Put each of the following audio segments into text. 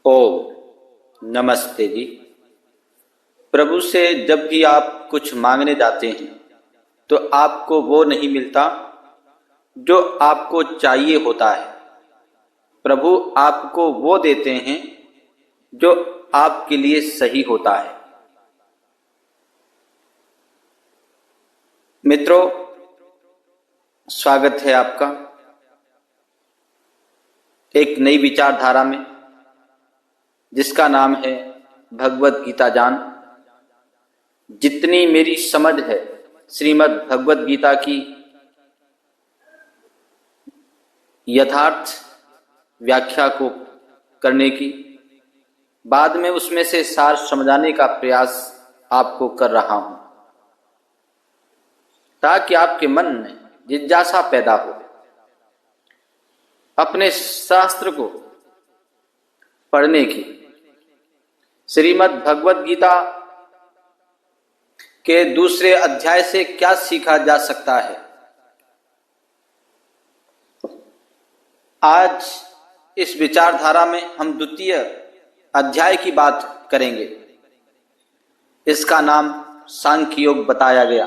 ओ नमस्ते जी। प्रभु से जब भी आप कुछ मांगने जाते हैं तो आपको वो नहीं मिलता जो आपको चाहिए होता है। प्रभु आपको वो देते हैं जो आपके लिए सही होता है। मित्रों, स्वागत है आपका एक नई विचारधारा में जिसका नाम है भगवत गीता जान। जितनी मेरी समझ है श्रीमद् भगवत गीता की यथार्थ व्याख्या को करने की, बाद में उसमें से सार समझाने का प्रयास आपको कर रहा हूं, ताकि आपके मन में जिज्ञासा पैदा हो। अपने शास्त्र को पढ़ने की, श्रीमद् भगवत गीता के दूसरे अध्याय से क्या सीखा जा सकता है। आज इस विचारधारा में हम द्वितीय अध्याय की बात करेंगे। इसका नाम सांख्य योग बताया गया,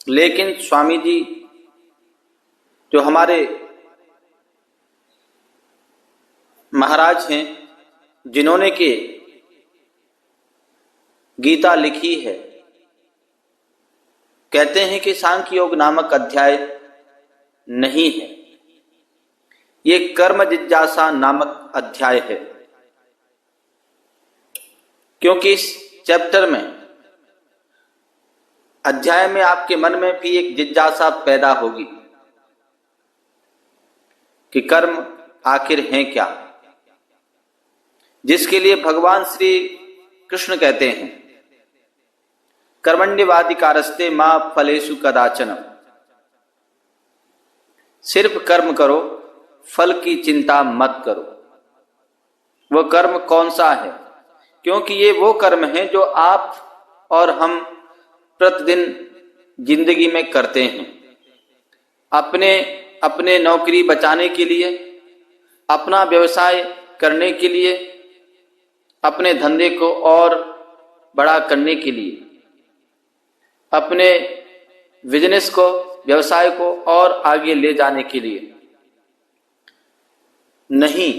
लेकिन स्वामी जी जो हमारे महाराज हैं, जिन्होंने के गीता लिखी है, कहते हैं कि सांख्य योग नामक अध्याय नहीं है, ये कर्म जिज्ञासा नामक अध्याय है। क्योंकि इस चैप्टर में, अध्याय में आपके मन में भी एक जिज्ञासा पैदा होगी कि कर्म आखिर हैं क्या, जिसके लिए भगवान श्री कृष्ण कहते हैं कर्मण्यवाधिकारस्ते मां फलेषु कदाचन। सिर्फ कर्म करो, फल की चिंता मत करो। वह कर्म कौन सा है? क्योंकि ये वो कर्म हैं जो आप और हम प्रतिदिन जिंदगी में करते हैं। अपने नौकरी बचाने के लिए, अपना व्यवसाय करने के लिए, अपने धंधे को और बड़ा करने के लिए, अपने बिजनेस को, व्यवसाय को और आगे ले जाने के लिए नहीं।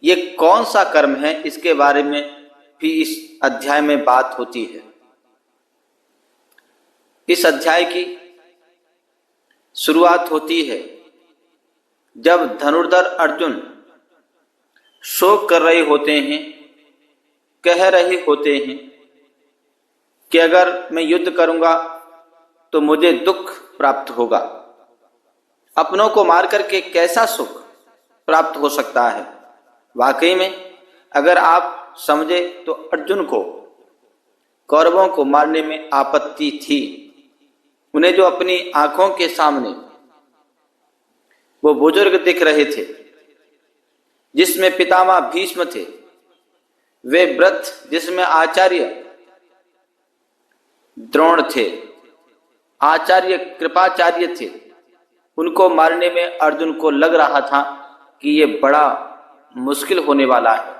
ये कौन सा कर्म है, इसके बारे में भी इस अध्याय में बात होती है। इस अध्याय की शुरुआत होती है जब धनुर्धर अर्जुन शोक कर रहे होते हैं, कह रहे होते हैं कि अगर मैं युद्ध करूंगा तो मुझे दुख प्राप्त होगा। अपनों को मार करके कैसा सुख प्राप्त हो सकता है। वाकई में अगर आप समझे तो अर्जुन को कौरवों को मारने में आपत्ति थी। उन्हें जो अपनी आंखों के सामने वो बुजुर्ग दिख रहे थे, जिसमें पितामह भीष्म थे, वे व्रत जिसमें आचार्य द्रोण थे, आचार्य कृपाचार्य थे, उनको मारने में अर्जुन को लग रहा था कि ये बड़ा मुश्किल होने वाला है।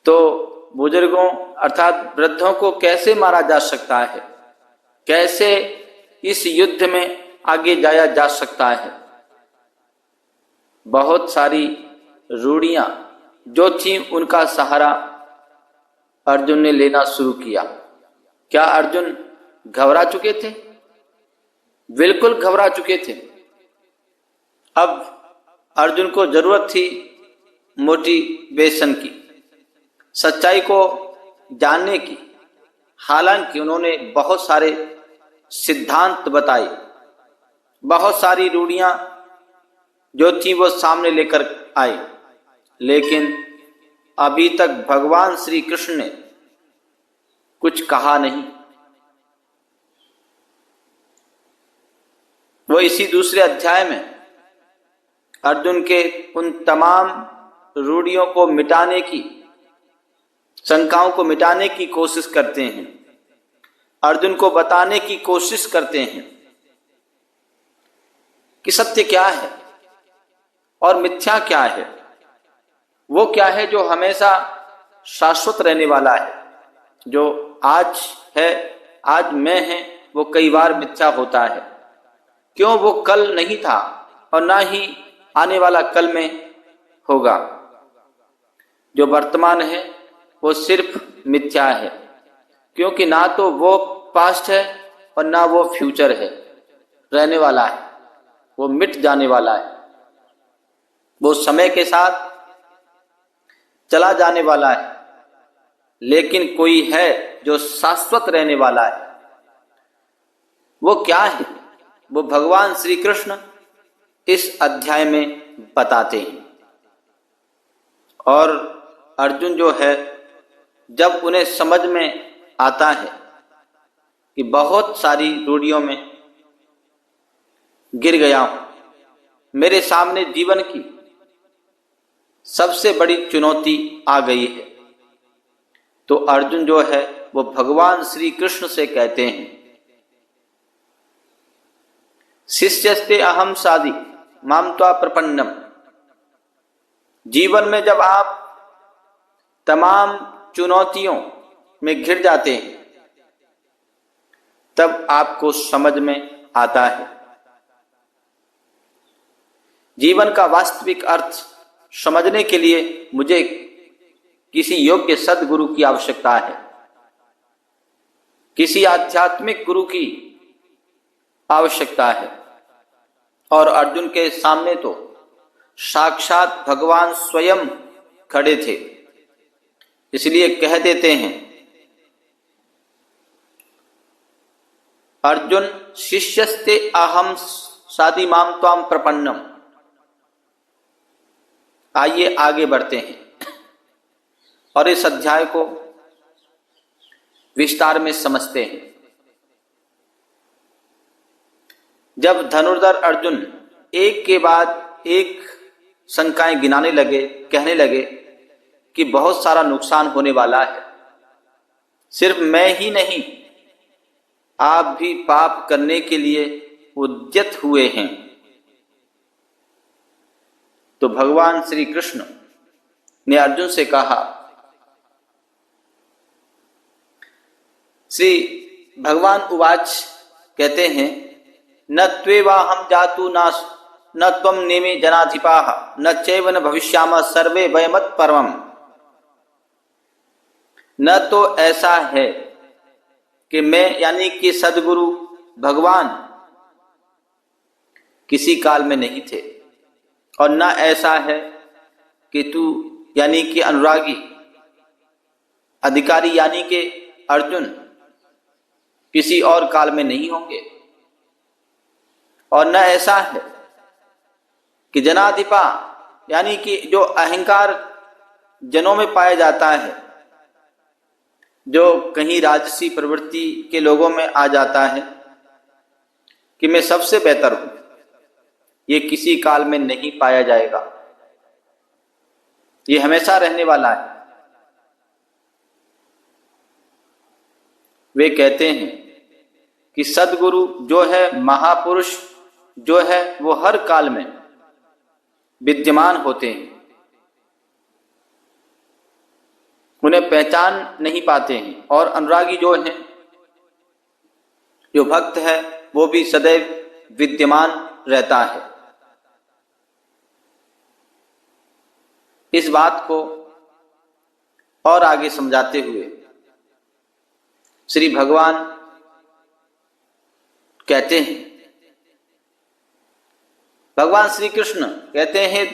तो बुजुर्गों अर्थात वृद्धों को कैसे मारा जा सकता है, कैसे इस युद्ध में आगे जाया जा सकता है। बहुत सारी रूढ़ियां जो थी, उनका सहारा अर्जुन ने लेना शुरू किया। क्या अर्जुन घबरा चुके थे? बिल्कुल घबरा चुके थे। अब अर्जुन को जरूरत थी मोटिवेशन की, सच्चाई को जानने की। हालांकि उन्होंने बहुत सारे सिद्धांत बताए, बहुत सारी रूढ़ियां जो थी वो सामने लेकर आए, लेकिन अभी तक भगवान श्री कृष्ण ने कुछ कहा नहीं। वो इसी दूसरे अध्याय में अर्जुन के उन तमाम रूढ़ियों को मिटाने की, शंकाओं को मिटाने की कोशिश करते हैं। अर्जुन को बताने की कोशिश करते हैं कि सत्य क्या है। और मिथ्या क्या है? वो क्या है जो हमेशा शाश्वत रहने वाला है? जो आज है, आज मैं है, वो कई बार मिथ्या होता है। क्यों? वो कल नहीं था और ना ही आने वाला कल में होगा। जो वर्तमान है वो सिर्फ मिथ्या है, क्योंकि ना तो वो पास्ट है और ना वो फ्यूचर है। रहने वाला है, वो मिट जाने वाला है, वो समय के साथ चला जाने वाला है। लेकिन कोई है जो शाश्वत रहने वाला है। वो क्या है? वो भगवान श्री कृष्ण इस अध्याय में बताते हैं। और अर्जुन जो है, जब उन्हें समझ में आता है कि बहुत सारी रूढ़ियों में गिर गया हूं, मेरे सामने जीवन की सबसे बड़ी चुनौती आ गई है, तो अर्जुन जो है वो भगवान श्री कृष्ण से कहते हैं, शिष्यस्ते अहम साधि माम त्वा प्रपन्नम। जीवन में जब आप तमाम चुनौतियों में घिर जाते हैं, तब आपको समझ में आता है जीवन का वास्तविक अर्थ समझने के लिए मुझे किसी योग्य सद्गुरु की आवश्यकता है, किसी आध्यात्मिक गुरु की आवश्यकता है। और अर्जुन के सामने तो साक्षात भगवान स्वयं खड़े थे। इसलिए कह देते हैं, अर्जुन शिष्यस्ते अहम साधि माम त्वाम प्रपन्नम। आइए आगे बढ़ते हैं और इस अध्याय को विस्तार में समझते हैं। जब धनुर्धर अर्जुन एक के बाद एक शंकाएं गिनाने लगे, कहने लगे कि बहुत सारा नुकसान होने वाला है, सिर्फ मैं ही नहीं, आप भी पाप करने के लिए उद्यत हुए हैं, तो भगवान श्री कृष्ण ने अर्जुन से कहा, श्री भगवान उवाच कहते हैं, न त्वेवाहं जातु न त्वं नेमे जनाधिपाः न चैव न भविष्यामः सर्वे वयमत् परमम्। न तो ऐसा है कि मैं यानी कि सद्गुरु भगवान किसी काल में नहीं थे, और न ऐसा है कि तू यानी कि अनुरागी अधिकारी यानी कि अर्जुन किसी और काल में नहीं होंगे। और न ऐसा है कि जनाधिपा यानी कि जो अहंकार जनों में पाया जाता है, जो कहीं राजसी प्रवृत्ति के लोगों में आ जाता है कि मैं सबसे बेहतर हूं, ये किसी काल में नहीं पाया जाएगा, ये हमेशा रहने वाला है। वे कहते हैं कि सद्गुरु जो है, महापुरुष जो है, वो हर काल में विद्यमान होते हैं, उन्हें पहचान नहीं पाते हैं। और अनुरागी जो हैं, जो भक्त है, वो भी सदैव विद्यमान रहता है। इस बात को और आगे समझाते हुए श्री भगवान कहते हैं, भगवान श्री कृष्ण कहते हैं,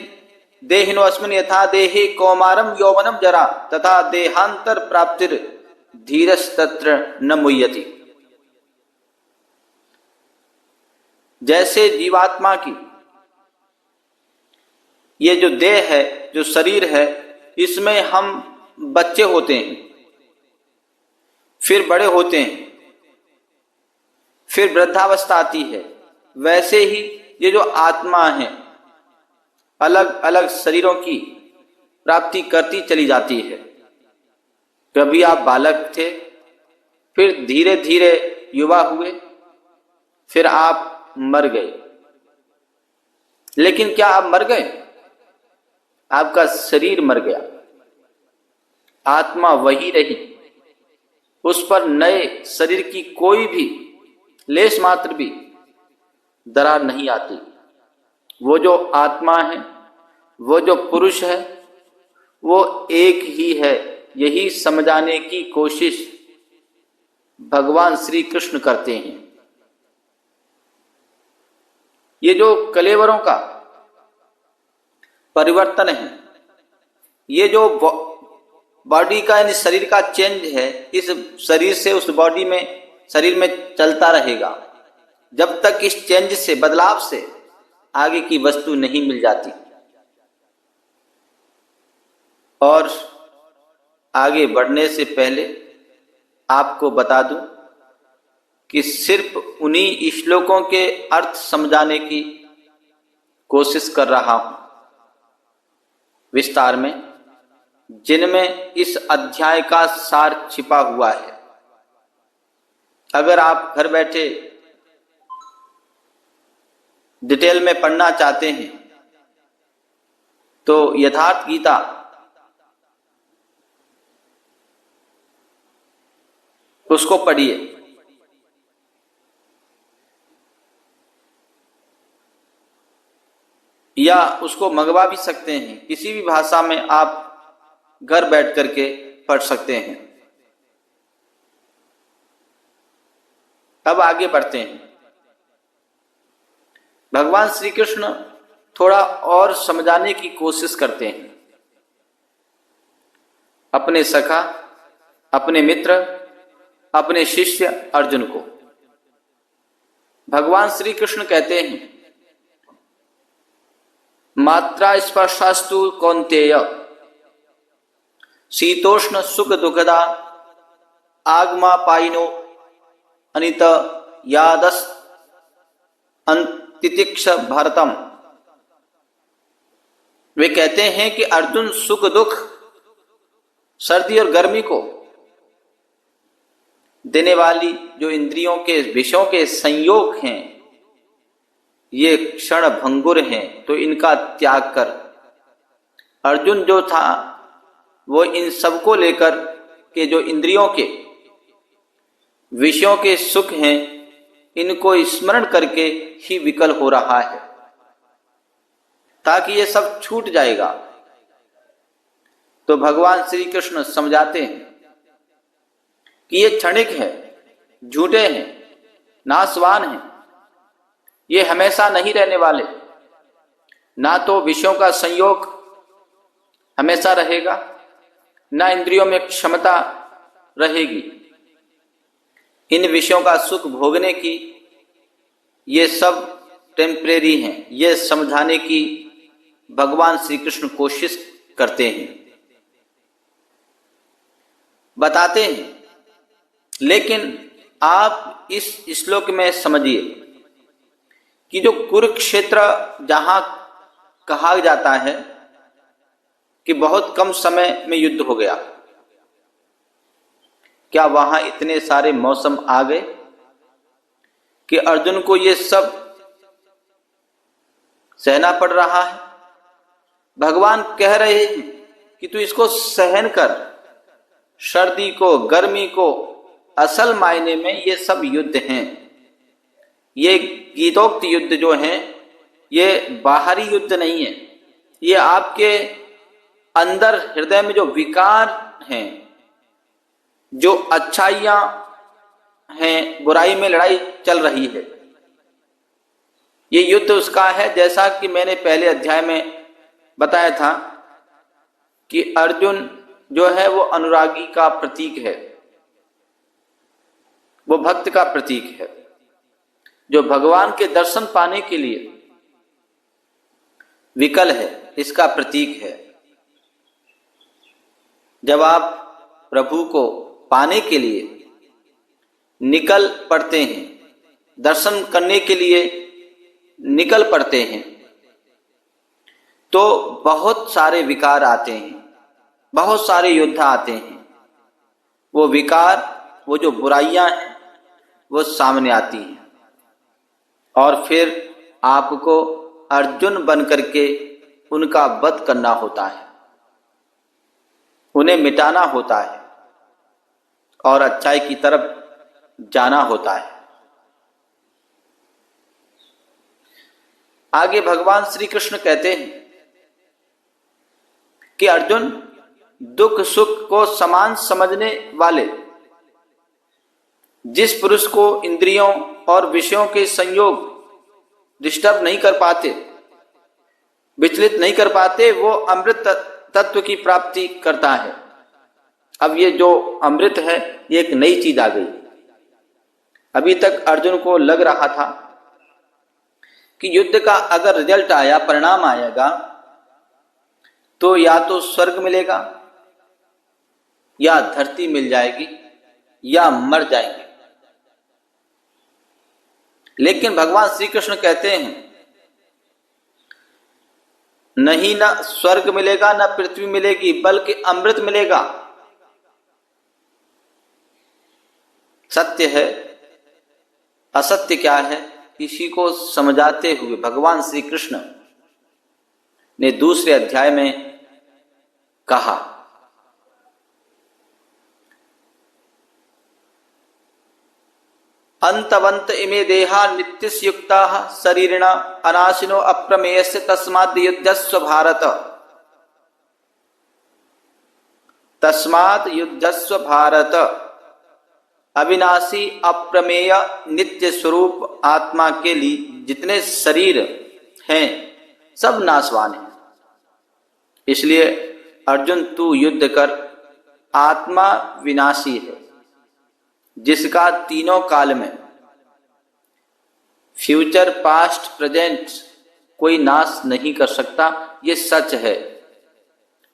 देहिनो अस्मिन् यथा देहे कौमारम यौवनम जरा तथा देहांतर प्राप्तिर धीरस्तत्र न मुह्यति। जैसे जीवात्मा की ये जो देह है, जो शरीर है, इसमें हम बच्चे होते हैं, फिर बड़े होते हैं, फिर वृद्धावस्था आती है, वैसे ही ये जो आत्मा है अलग अलग शरीरों की प्राप्ति करती चली जाती है। कभी आप बालक थे, फिर धीरे धीरे युवा हुए, फिर आप मर गए। लेकिन क्या आप मर गए? आपका शरीर मर गया, आत्मा वही रही, उस पर नए शरीर की कोई भी लेश मात्र भी दरार नहीं आती। वो जो आत्मा है, वो जो पुरुष है, वो एक ही है। यही समझाने की कोशिश भगवान श्री कृष्ण करते हैं। ये जो कलेवरों का परिवर्तन है, ये जो बॉडी का यानी शरीर का चेंज है, इस शरीर से उस बॉडी में शरीर में चलता रहेगा जब तक इस चेंज से, बदलाव से आगे की वस्तु नहीं मिल जाती। और आगे बढ़ने से पहले आपको बता दूं कि सिर्फ उन्हीं श्लोकों के अर्थ समझाने की कोशिश कर रहा हूं विस्तार में, जिनमें इस अध्याय का सार छिपा हुआ है। अगर आप घर बैठे डिटेल में पढ़ना चाहते हैं तो यथार्थ गीता उसको पढ़िए। या उसको मंगवा भी सकते हैं, किसी भी भाषा में आप घर बैठ करके पढ़ सकते हैं। अब आगे बढ़ते हैं। भगवान श्री कृष्ण थोड़ा और समझाने की कोशिश करते हैं अपने सखा, अपने मित्र, अपने शिष्य अर्जुन को। भगवान श्री कृष्ण कहते हैं, मात्रा स्पर्शास्तु कौन्तेय शीतोष्ण सुख दुखदा आगमा पाइनो अनित यादस तितिक्ष भारतम। वे कहते हैं कि अर्जुन, सुख दुख, सर्दी और गर्मी को देने वाली जो इंद्रियों के विषयों के संयोग हैं, ये क्षण भंगुर हैं, तो इनका त्याग कर। अर्जुन जो था वो इन सबको लेकर के जो इंद्रियों के विषयों के सुख हैं, इनको स्मरण करके ही विकल हो रहा है, ताकि ये सब छूट जाएगा। तो भगवान श्री कृष्ण समझाते हैं कि ये क्षणिक है, झूठे हैं, नाशवान हैं, ये हमेशा नहीं रहने वाले। ना तो विषयों का संयोग हमेशा रहेगा, ना इंद्रियों में क्षमता रहेगी इन विषयों का सुख भोगने की। ये सब टेम्परेरी हैं, ये समझाने की भगवान श्री कृष्ण कोशिश करते हैं, बताते हैं। लेकिन आप इस श्लोक में समझिए कि जो कुरुक्षेत्र जहां कहा जाता है कि बहुत कम समय में युद्ध हो गया, क्या वहां इतने सारे मौसम आ गए कि अर्जुन को ये सब सहना पड़ रहा है? भगवान कह रहे हैं कि तू इसको सहन कर, सर्दी को, गर्मी को। असल मायने में ये सब युद्ध हैं। ये गीतोक्त युद्ध जो हैं, ये बाहरी युद्ध नहीं है। ये आपके अंदर हृदय में जो विकार हैं, जो अच्छाइयां हैं, बुराई में लड़ाई चल रही है, ये युद्ध उसका है। जैसा कि मैंने पहले अध्याय में बताया था कि अर्जुन जो है वो अनुरागी का प्रतीक है, वो भक्त का प्रतीक है, जो भगवान के दर्शन पाने के लिए विकल है, इसका प्रतीक है। जब आप प्रभु को पाने के लिए निकल पड़ते हैं, दर्शन करने के लिए निकल पड़ते हैं, तो बहुत सारे विकार आते हैं, बहुत सारे योद्धा आते हैं। वो विकार, वो जो बुराइयां हैं, वो सामने आती हैं और फिर आपको अर्जुन बन करके उनका वध करना होता है, उन्हें मिटाना होता है और अच्छाई की तरफ जाना होता है। आगे भगवान श्री कृष्ण कहते हैं कि अर्जुन, दुख सुख को समान समझने वाले, जिस पुरुष को इंद्रियों और विषयों के संयोग डिस्टर्ब नहीं कर पाते, विचलित नहीं कर पाते, वो अमृत तत्व की प्राप्ति करता है। अब ये जो अमृत है ये एक नई चीज आ गई। अभी तक अर्जुन को लग रहा था कि युद्ध का अगर रिजल्ट आया, परिणाम आएगा, तो या तो स्वर्ग मिलेगा या धरती मिल जाएगी या मर जाएंगे। लेकिन भगवान श्री कृष्ण कहते हैं नहीं, ना स्वर्ग मिलेगा ना पृथ्वी मिलेगी, बल्कि अमृत मिलेगा। सत्य है, असत्य क्या है, इसी को समझाते हुए भगवान श्री कृष्ण ने दूसरे अध्याय में कहा, अंतवंत इमे देहा नित्यस्युक्ता शरीरिणा अनाशिनो अप्रमेयस्य तस्माद् युद्धस्व भारत। तस्मात् युद्धस्व भारत। अविनाशी अप्रमेय नित्य स्वरूप आत्मा के लिए जितने शरीर हैं सब नाशवान हैं। इसलिए अर्जुन तू युद्ध कर। आत्मा विनाशी है, जिसका तीनों काल में फ्यूचर, पास्ट, प्रेजेंट कोई नाश नहीं कर सकता। ये सच है,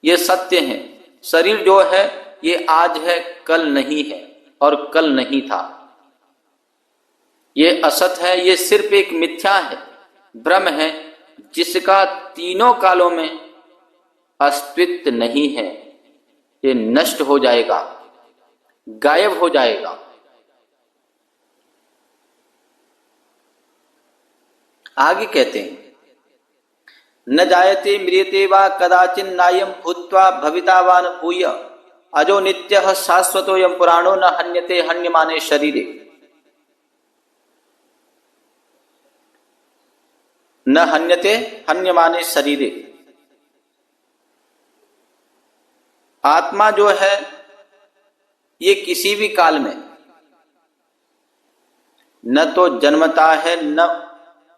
ये सत्य है। शरीर जो है ये आज है, कल नहीं है और कल नहीं था। ये असत है, ये सिर्फ एक मिथ्या है, भ्रम है, जिसका तीनों कालों में अस्तित्व नहीं है। ये नष्ट हो जाएगा, गायब हो जाएगा। आगे कहते हैं न जायते म्रियते वा कदाचिन नायम भूत्वा भविता वा न भूय अजो नित्यः शाश्वतोऽयं पुराणो न हन्यते हन्यमाने शरीरे। न हन्यते हन्यमाने शरीरे। आत्मा जो है ये किसी भी काल में न तो जन्मता है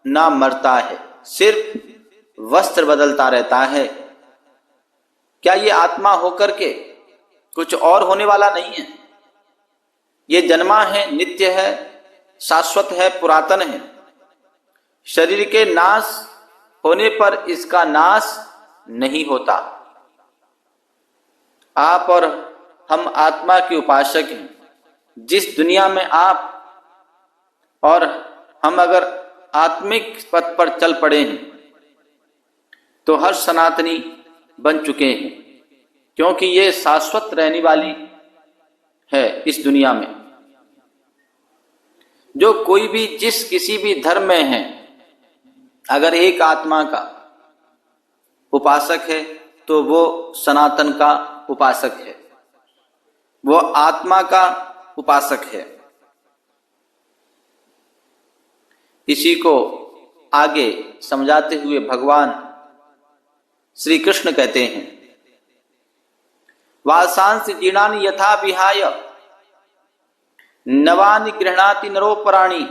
न मरता है, सिर्फ वस्त्र बदलता रहता है। क्या ये आत्मा होकर के कुछ और होने वाला नहीं है? ये जन्मा है, नित्य है, शाश्वत है, पुरातन है। शरीर के नाश होने पर इसका नाश नहीं होता। आप और हम आत्मा के उपासक हैं। जिस दुनिया में आप और हम अगर आत्मिक पथ पर चल पड़े हैं तो हर सनातनी बन चुके हैं, क्योंकि ये शाश्वत रहने वाली है इस दुनिया में। जो कोई भी जिस किसी भी धर्म में है, अगर एक आत्मा का उपासक है तो वो सनातन का उपासक है, वो आत्मा का उपासक है। इसी को आगे समझाते हुए भगवान श्री कृष्ण कहते हैं वासांसि जीर्णानि यथा विहाय नवानि गृह्णाति नरोपराणि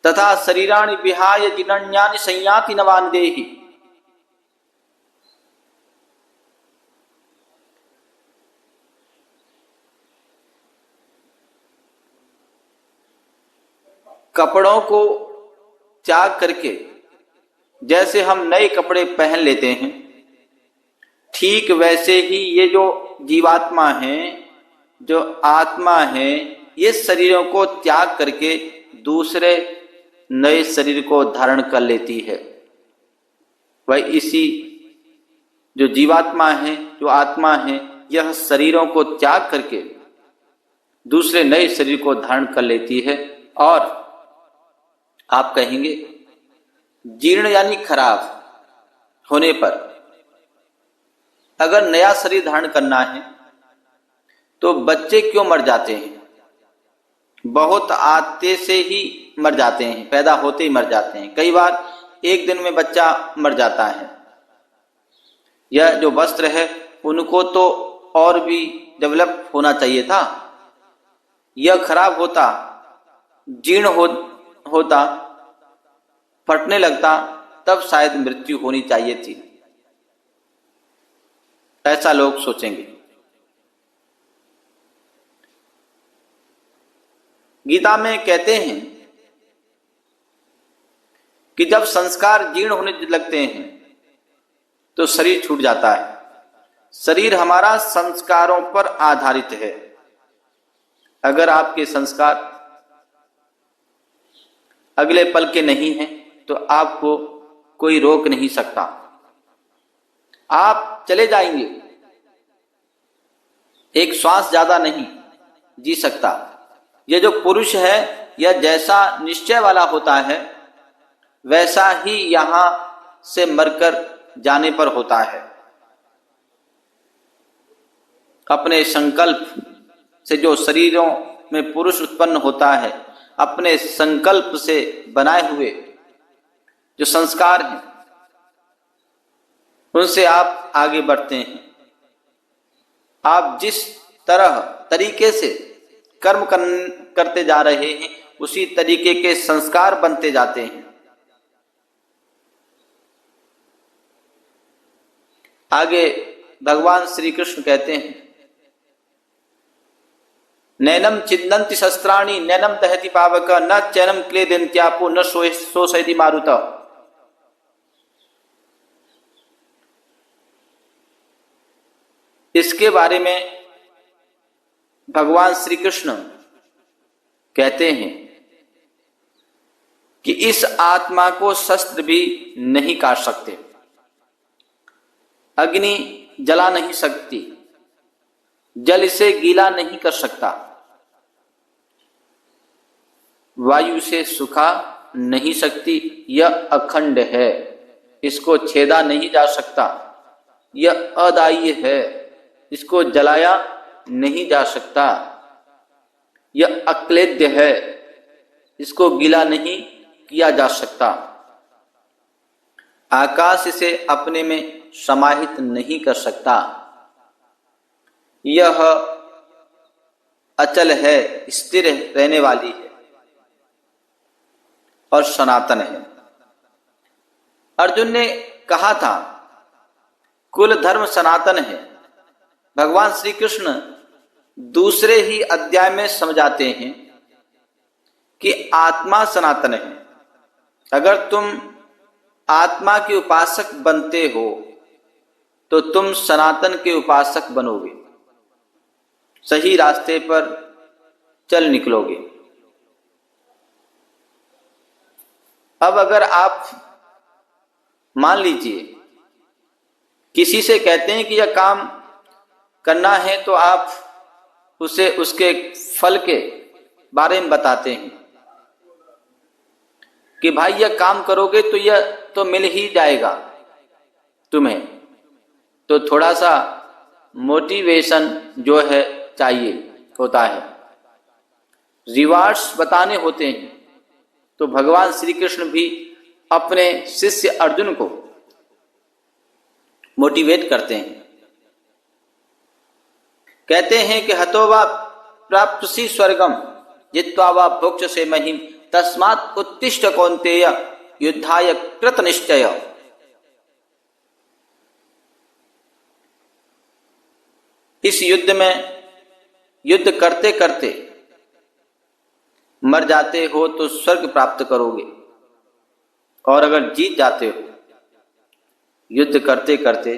तथा शरीराणि विहाय जीर्णान्यानि संयाति नवानि देहि। कपड़ों को त्याग करके जैसे हम नए कपड़े पहन लेते हैं, ठीक वैसे ही ये जो जीवात्मा है, जो आत्मा है, ये शरीरों को त्याग करके दूसरे नए शरीर को धारण कर लेती है। वह इसी जो जीवात्मा है, जो आत्मा है, यह शरीरों को त्याग करके दूसरे नए शरीर को धारण कर लेती है। और आप कहेंगे जीर्ण यानी खराब, होने पर अगर नया शरीर धारण करना है तो बच्चे क्यों मर जाते हैं? बहुत आते से ही मर जाते हैं, पैदा होते ही मर जाते हैं। कई बार एक दिन में बच्चा मर जाता है। यह जो वस्त्र है उनको तो और भी डेवलप होना चाहिए था। यह खराब होता, जीर्ण होता, फटने लगता, तब शायद मृत्यु होनी चाहिए थी, ऐसा लोग सोचेंगे। गीता में कहते हैं कि जब संस्कार जीर्ण होने लगते हैं तो शरीर छूट जाता है। शरीर हमारा संस्कारों पर आधारित है। अगर आपके संस्कार अगले पल के नहीं हैं तो आपको कोई रोक नहीं सकता, आप चले जाएंगे। एक श्वास ज्यादा नहीं जी सकता। यह जो पुरुष है यह जैसा निश्चय वाला होता है वैसा ही यहां से मरकर जाने पर होता है। अपने संकल्प से जो शरीरों में पुरुष उत्पन्न होता है, अपने संकल्प से बनाए हुए जो संस्कार हैं उनसे आप आगे बढ़ते हैं। आप जिस तरीके से कर्म करते जा रहे हैं उसी तरीके के संस्कार बनते जाते हैं। आगे भगवान श्री कृष्ण कहते हैं, नैनम छिन्दन्ति शस्त्राणि नैनम दहति पावक न चैनम क्लेदन्त्यापो न शोषयति मारुत। इसके बारे में भगवान श्री कृष्ण कहते हैं कि इस आत्मा को शस्त्र भी नहीं काट सकते, अग्नि जला नहीं सकती, जल इसे गीला नहीं कर सकता, वायु से सुखा नहीं सकती, यह अखंड है, इसको छेदा नहीं जा सकता, यह अदाय्य है, इसको जलाया नहीं जा सकता, यह अक्लेद्य है, इसको गीला नहीं किया जा सकता। आकाश इसे अपने में समाहित नहीं कर सकता, यह अचल है, स्थिर रहने वाली है और सनातन है। अर्जुन ने कहा था कुल धर्म सनातन है। भगवान श्री कृष्ण दूसरे ही अध्याय में समझाते हैं कि आत्मा सनातन है। अगर तुम आत्मा के उपासक बनते हो तो तुम सनातन के उपासक बनोगे, सही रास्ते पर चल निकलोगे। अब अगर आप मान लीजिए किसी से कहते हैं कि यह काम करना है तो आप उसे उसके फल के बारे में बताते हैं कि भाई यह काम करोगे तो यह तो मिल ही जाएगा तुम्हें। तो थोड़ा सा मोटिवेशन जो है चाहिए होता है, रिवार्ड्स बताने होते हैं। तो भगवान श्री कृष्ण भी अपने शिष्य अर्जुन को मोटिवेट करते हैं, कहते हैं कि हतो वा प्राप्स्यसि स्वर्गम जित्वा वा भोक्ष्यसे महीम तस्मात् उत्तिष्ठ कौन्तेय युद्धाय कृत निश्चय। इस युद्ध में युद्ध करते करते मर जाते हो तो स्वर्ग प्राप्त करोगे, और अगर जीत जाते हो युद्ध करते करते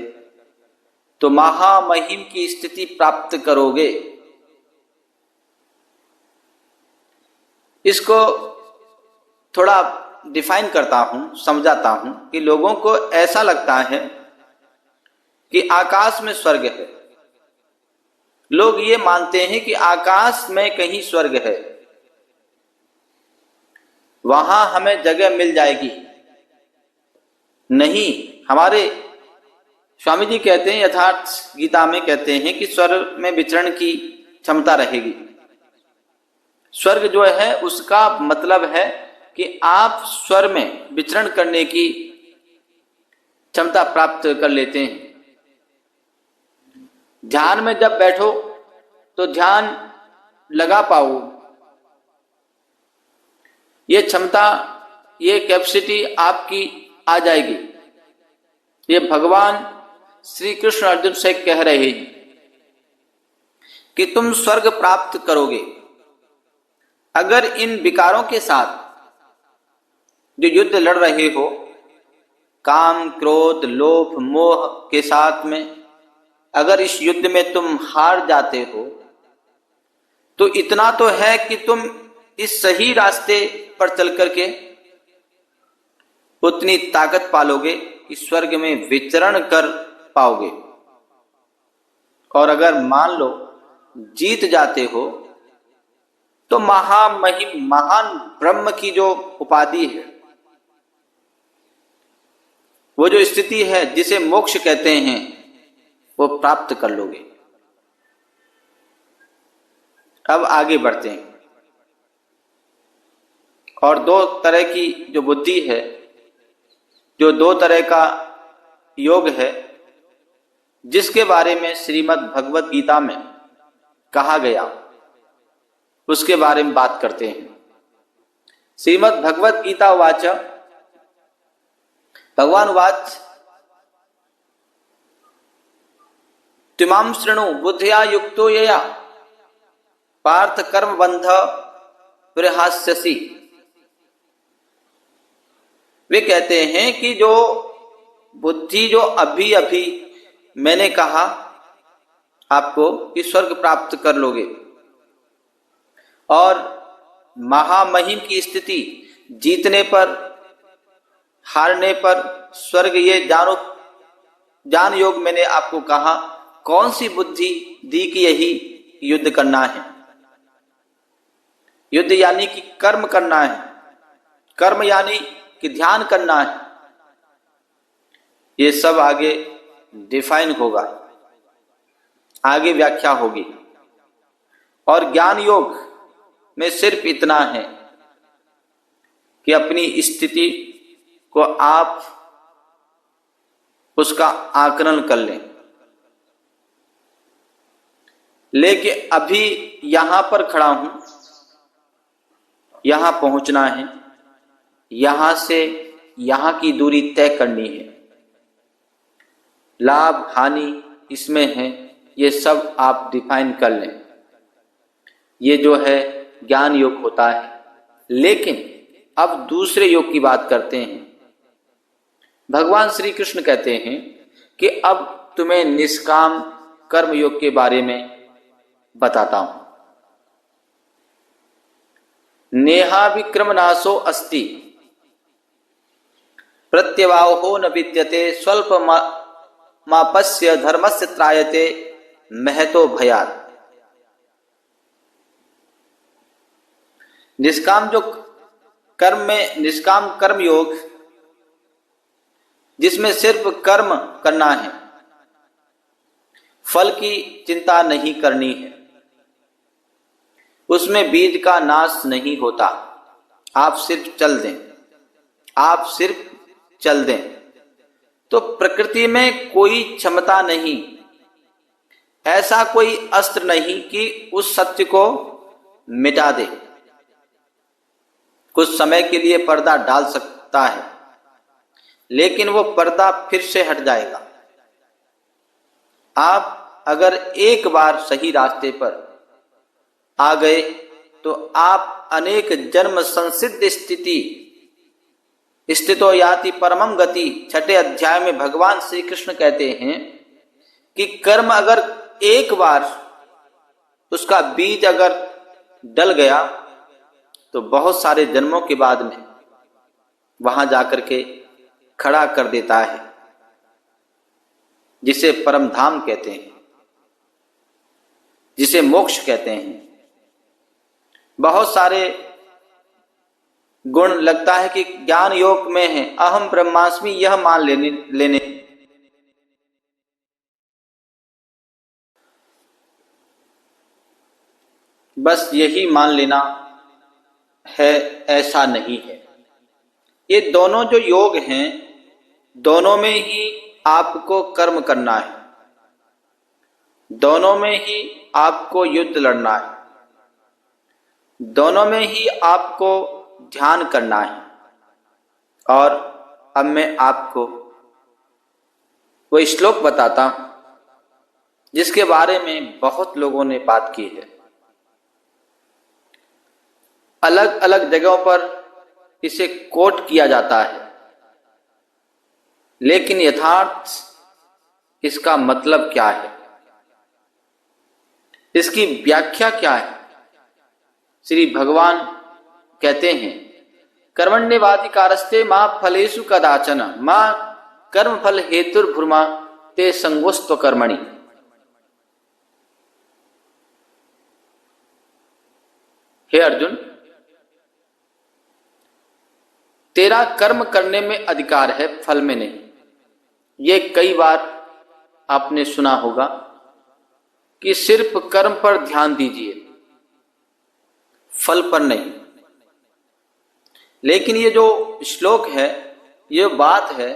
तो महामहिम की स्थिति प्राप्त करोगे। इसको थोड़ा डिफाइन करता हूं, समझाता हूं कि लोगों को ऐसा लगता है कि आकाश में स्वर्ग है। लोग ये मानते हैं कि आकाश में कहीं स्वर्ग है, वहां हमें जगह मिल जाएगी। नहीं, हमारे स्वामी जी कहते हैं, यथार्थ गीता में कहते हैं कि स्वर्ग में विचरण की क्षमता रहेगी। स्वर्ग जो है उसका मतलब है कि आप स्वर्ग में विचरण करने की क्षमता प्राप्त कर लेते हैं। ध्यान में जब बैठो तो ध्यान लगा पाओ, ये क्षमता, ये कैपेसिटी आपकी आ जाएगी। ये भगवान श्री कृष्ण अर्जुन से कह रहे हैं कि तुम स्वर्ग प्राप्त करोगे अगर इन विकारों के साथ जो युद्ध लड़ रहे हो, काम, क्रोध, लोभ, मोह के साथ में, अगर इस युद्ध में तुम हार जाते हो तो इतना तो है कि तुम इस सही रास्ते पर चल करके उतनी ताकत पालोगे कि स्वर्ग में विचरण कर पाओगे। और अगर मान लो जीत जाते हो तो महामहिम महान ब्रह्म की जो उपाधि है, वो जो स्थिति है जिसे मोक्ष कहते हैं, वो प्राप्त कर लोगे। अब आगे बढ़ते हैं और दो तरह की जो बुद्धि है, जो दो तरह का योग है, जिसके बारे में श्रीमद् भगवत गीता में कहा गया, उसके बारे में बात करते हैं। श्रीमद् भगवत गीता उवाच, भगवान उवाच, तिमाम शृणु बुद्धिया युक्तो यया पार्थ कर्म बंध प्रहास्यसि। वे कहते हैं कि जो बुद्धि जो अभी अभी मैंने कहा आपको कि स्वर्ग प्राप्त कर लोगे और महामहिम की स्थिति, जीतने पर हारने पर स्वर्ग, ये जानो जान योग मैंने आपको कहा। कौन सी बुद्धि दी कि यही युद्ध करना है? युद्ध यानी कि कर्म करना है, कर्म यानी कि ध्यान करना है। ये सब आगे डिफाइन होगा, आगे व्याख्या होगी। और ज्ञान योग में सिर्फ इतना है कि अपनी स्थिति को आप उसका आकलन कर लें। लेकिन अभी यहां पर खड़ा हूं, यहां पहुंचना है, यहां से यहां की दूरी तय करनी है, लाभ हानि इसमें है, ये सब आप डिफाइन कर लें। ये जो है ज्ञान योग होता है। लेकिन अब दूसरे योग की बात करते हैं। भगवान श्री कृष्ण कहते हैं कि अब तुम्हें निष्काम कर्म योग के बारे में बताता हूं। नेहा विक्रम नाशो अस्ति प्रत्यवाहो न विद्यते स्वल्प मापस्य धर्मस्य त्रायते महतो भयात्। निष्काम जो कर्म में, निष्काम कर्म योग जिसमें सिर्फ कर्म करना है, फल की चिंता नहीं करनी है, उसमें बीज का नाश नहीं होता। आप सिर्फ चल दें, आप सिर्फ चल दें, तो प्रकृति में कोई क्षमता नहीं, ऐसा कोई अस्त्र नहीं कि उस सत्य को मिटा दे। कुछ समय के लिए पर्दा डाल सकता है, लेकिन वो पर्दा फिर से हट जाएगा। आप अगर एक बार सही रास्ते पर आ गए तो आप अनेक जन्म संसिद्ध स्थितो याति परमम गति, 6ठे अध्याय में भगवान श्री कृष्ण कहते हैं कि कर्म अगर एक बार उसका बीज अगर डल गया तो बहुत सारे जन्मों के बाद में वहां जाकर के खड़ा कर देता है, जिसे परम धाम कहते हैं, जिसे मोक्ष कहते हैं। बहुत सारे गुण लगता है कि ज्ञान योग में है, अहम ब्रह्मास्मि यह मान लेने बस यही मान लेना है, ऐसा नहीं है। ये दोनों जो योग हैं, दोनों में ही आपको कर्म करना है, दोनों में ही आपको युद्ध लड़ना है, दोनों में ही आपको ध्यान करना है। और अब मैं आपको वो श्लोक बताता हूं जिसके बारे में बहुत लोगों ने बात की है। अलग अलग जगहों पर इसे कोट किया जाता है, लेकिन यथार्थ इसका मतलब क्या है, इसकी व्याख्या क्या है? श्री भगवान कहते हैं, कर्मण्येवाधिकारस्ते मा फलेषु कदाचन मा कर्म फल हेतुर्भुर्मा ते संगोस्त्व कर्मणि। हे अर्जुन, तेरा कर्म करने में अधिकार है, फल में नहीं। ये कई बार आपने सुना होगा कि सिर्फ कर्म पर ध्यान दीजिए, फल पर नहीं। लेकिन ये जो श्लोक है, ये बात है,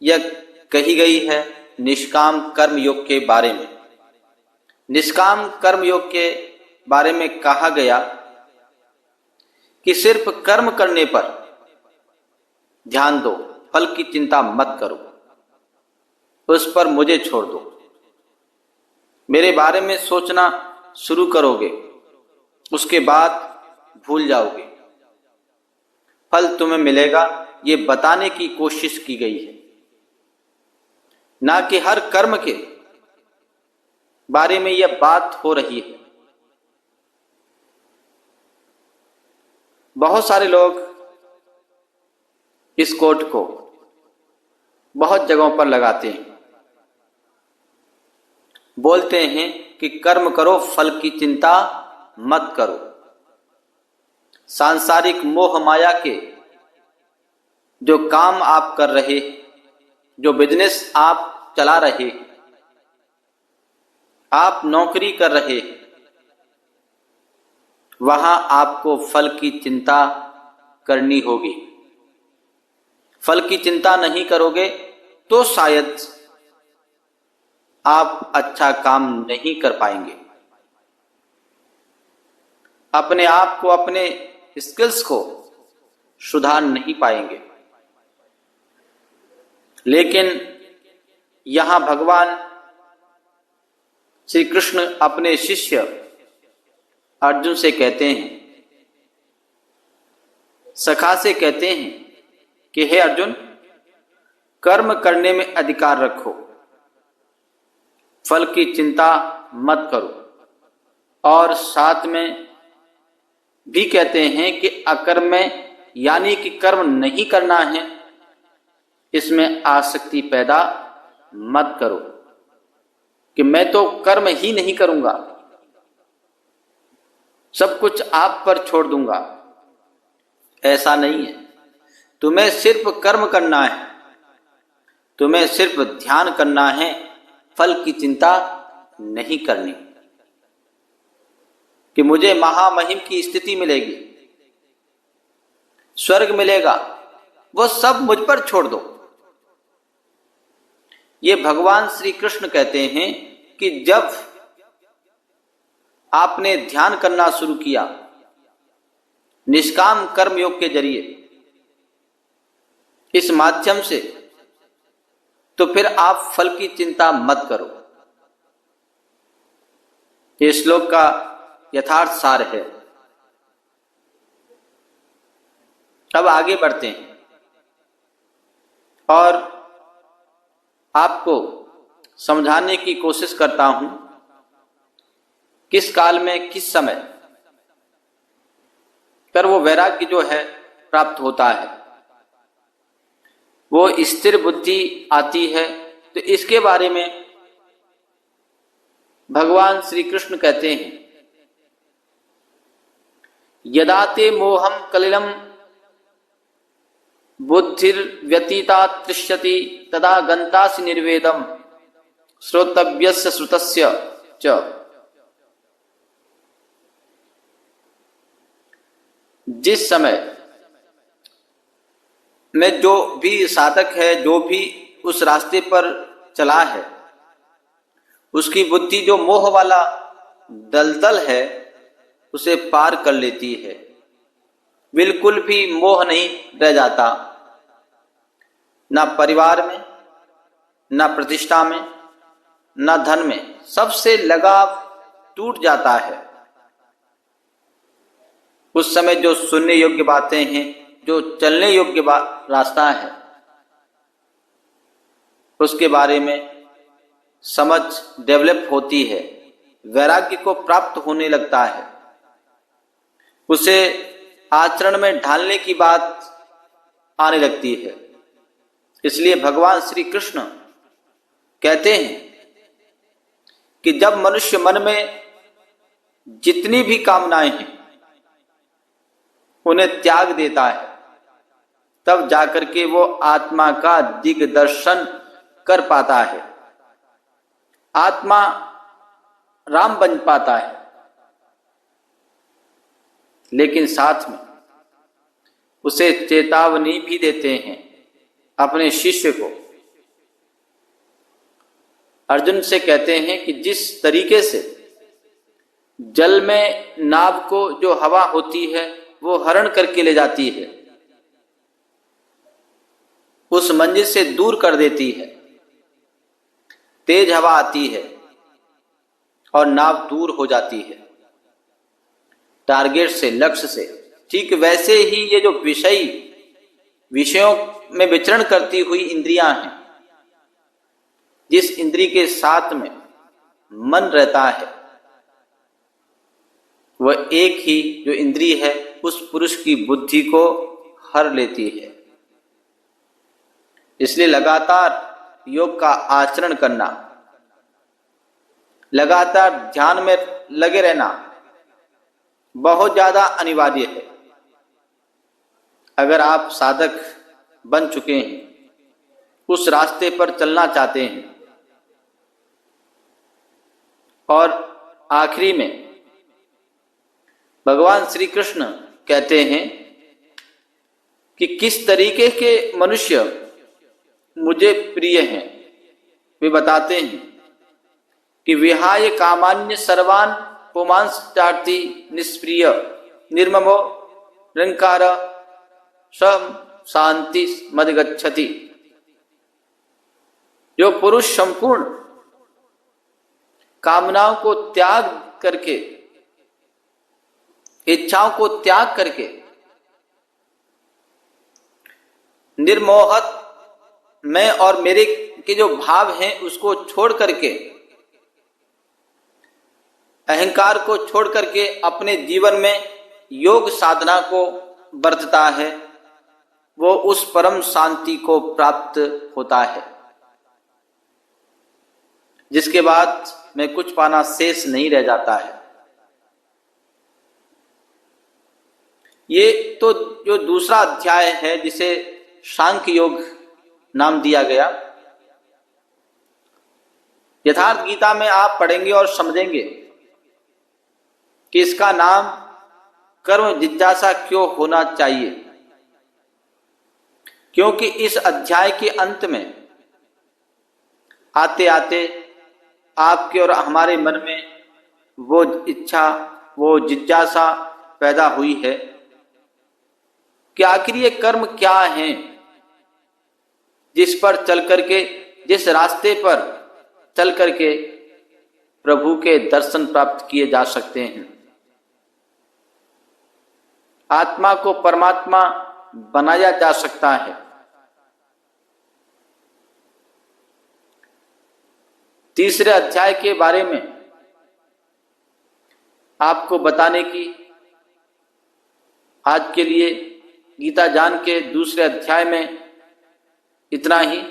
यह कही गई है निष्काम कर्म योग के बारे में। निष्काम कर्म योग के बारे में कहा गया कि सिर्फ कर्म करने पर ध्यान दो, फल की चिंता मत करो, उस पर मुझे छोड़ दो। मेरे बारे में सोचना शुरू करोगे, उसके बाद भूल जाओगे, फल तुम्हें मिलेगा, ये बताने की कोशिश की गई है। ना कि हर कर्म के बारे में यह बात हो रही है। बहुत सारे लोग इस कोट को बहुत जगहों पर लगाते हैं, बोलते हैं कि कर्म करो, फल की चिंता मत करो। सांसारिक मोह माया के जो काम आप कर रहे, जो बिजनेस आप चला रहे, आप नौकरी कर रहे, वहां आपको फल की चिंता करनी होगी। फल की चिंता नहीं करोगे तो शायद आप अच्छा काम नहीं कर पाएंगे, अपने आप को, अपने स्किल्स को सुधार नहीं पाएंगे। लेकिन यहां भगवान श्री कृष्ण अपने शिष्य अर्जुन से कहते हैं, सखा से कहते हैं कि हे अर्जुन, कर्म करने में अधिकार रखो, फल की चिंता मत करो। और साथ में भी कहते हैं कि अकर्म में, यानी कि कर्म नहीं करना है, इसमें आसक्ति पैदा मत करो कि मैं तो कर्म ही नहीं करूंगा, सब कुछ आप पर छोड़ दूंगा। ऐसा नहीं है। तुम्हें सिर्फ कर्म करना है, तुम्हें सिर्फ ध्यान करना है, फल की चिंता नहीं करनी कि मुझे महामहिम की स्थिति मिलेगी, स्वर्ग मिलेगा, वो सब मुझ पर छोड़ दो। ये भगवान श्री कृष्ण कहते हैं कि जब आपने ध्यान करना शुरू किया निष्काम कर्म योग के जरिए, इस माध्यम से, तो फिर आप फल की चिंता मत करो। ये श्लोक का यथार्थ सार है। अब आगे बढ़ते हैं और आपको समझाने की कोशिश करता हूं किस काल में, किस समय पर वो वैराग्य जो है प्राप्त होता है, वो स्थिर बुद्धि आती है। तो इसके बारे में भगवान श्री कृष्ण कहते हैं यदा ते मोहम कलिलम बुद्धिर्व्यतीता तृष्यति तदा गंतासि निर्वेदम श्रोतव्यस्य श्रुतस्य च। जिस समय में जो भी साधक है, जो भी उस रास्ते पर चला है, उसकी बुद्धि जो मोह वाला दलदल है उसे पार कर लेती है, बिल्कुल भी मोह नहीं रह जाता, ना परिवार में, ना प्रतिष्ठा में, ना धन में, सबसे लगाव टूट जाता है। उस समय जो सुनने योग्य बातें हैं, जो चलने योग्य रास्ता है, उसके बारे में समझ डेवलप होती है, वैराग्य को प्राप्त होने लगता है, उसे आचरण में ढालने की बात आने लगती है। इसलिए भगवान श्री कृष्ण कहते हैं कि जब मनुष्य मन में जितनी भी कामनाएं हैं उन्हें त्याग देता है, तब जाकर के वो आत्मा का दिग्दर्शन कर पाता है, आत्मा राम बन पाता है। लेकिन साथ में उसे चेतावनी भी देते हैं अपने शिष्य को। अर्जुन से कहते हैं कि जिस तरीके से जल में नाव को जो हवा होती है वो हरण करके ले जाती है, उस मंजिल से दूर कर देती है, तेज हवा आती है और नाव दूर हो जाती है टारगेट से, लक्ष्य से, ठीक वैसे ही ये जो विषयों में विचरण करती हुई इंद्रियां हैं, जिस इंद्री के साथ में मन रहता है, वह एक ही जो इंद्री है उस पुरुष की बुद्धि को हर लेती है। इसलिए लगातार योग का आचरण करना, लगातार ध्यान में लगे रहना बहुत ज्यादा अनिवार्य है। अगर आप साधक बन चुके हैं, उस रास्ते पर चलना चाहते हैं, और आखिरी में भगवान श्री कृष्ण कहते हैं कि किस तरीके के मनुष्य मुझे प्रिय हैं। वे बताते हैं कि विहाय कामान्य सर्वान पुमांस चार्ति निष्प्रिय निर्ममो निरंकार सम शांति मदगच्छति। जो पुरुष संपूर्ण कामनाओं को त्याग करके, इच्छाओं को त्याग करके, निर्मोहत मैं और मेरे के जो भाव हैं उसको छोड़ करके, अहंकार को छोड़ करके अपने जीवन में योग साधना को बरतता है, वो उस परम शांति को प्राप्त होता है, जिसके बाद में कुछ पाना शेष नहीं रह जाता है। ये तो जो दूसरा अध्याय है जिसे सांख्य योग नाम दिया गया, यथार्थ गीता में आप पढ़ेंगे और समझेंगे कि इसका नाम कर्म जिज्ञासा क्यों होना चाहिए। क्योंकि इस अध्याय के अंत में आते आते आपके और हमारे मन में वो इच्छा, वो जिज्ञासा पैदा हुई है कि आखिर ये कर्म क्या हैं जिस पर चल करके, जिस रास्ते पर चल करके प्रभु के दर्शन प्राप्त किए जा सकते हैं, आत्मा को परमात्मा बनाया जा सकता है। तीसरे अध्याय के बारे में आपको बताने की आज के लिए गीता जान के दूसरे अध्याय में इतना ही।